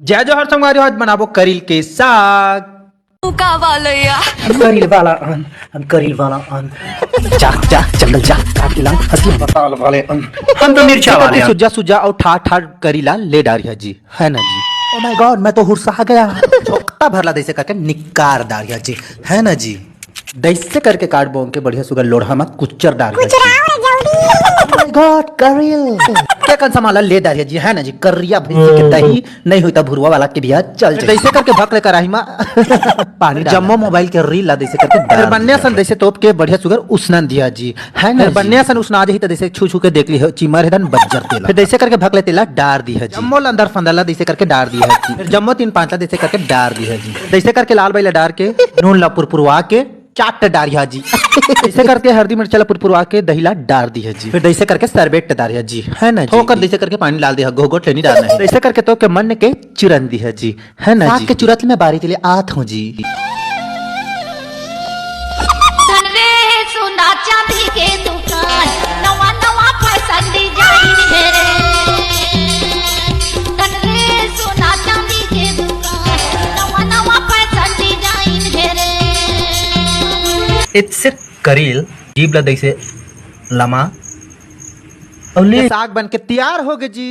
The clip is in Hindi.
जय जोहर संगवारी, आज बनाबो करील के साग। करील वाला अन जा जा जंगल जा काट ला हसी बताल वाले अन हम तो मिर्चा वाले अन सुजा सुजा और ठाठ ठाठ करीला ले डारिया जी, है ना जी। ओ माय गॉड, मैं तो हुर्सा गया। छोटा भरला दैसे करके निकार डारिया जी, है ना जी। दैसे करके काट बोंग के बढ़िया सुगर लोढ़ा मत कुचर डारिया जी। ओ माय गॉड, करील क्या कन संभाला ले डारिया जी, है ना जी। करिया भैंसी के दही नहीं हुई तो भुरवा वाला के बिया चल जाए। दैसे करके भक ले कराही मा पानी जम्मो मोबाइल के रील ला दैसे करके बन्या सन दैसे तोप के बढ़िया सुगर उसनन दिया जी, है ना। बन्या सन उसना दे तो दैसे छू छू के देख ली हो चिमर हेदन बज्जर तेला। फिर दैसे करके भक ले तेला डार दी है जी। जम्मो अंदर फंदला दैसे करके डार दी है जी। फिर जम्मो 3-5 ला दैसे करके डार दी है जी। दैसे करके लाल बैला डार के नून ला पुरपुरवा के चाट डारिया जी। ऐसे करके हल्दी मिर्चा पुरपुरवा के दहीला डाल दी है जी। फिर दैसे करके सरबेट डारिया जी, है ना जी। होकर दैसे करके पानी डाल दिया, घोघोट नहीं डालना है। दैसे करके तो के मन के चुरन दी है जी, है ना जी। साग के चुरत में बारी के लिए आत हूं जी। सोना चांदी के दुकान नवा नवा फैशन डिजाइन है रे। सोना चांदी के दुकान नवा नवा फैशन डिजाइन है रे। इट्स करील जीबला दैसे लमा साग बन के तैयार हो गए जी।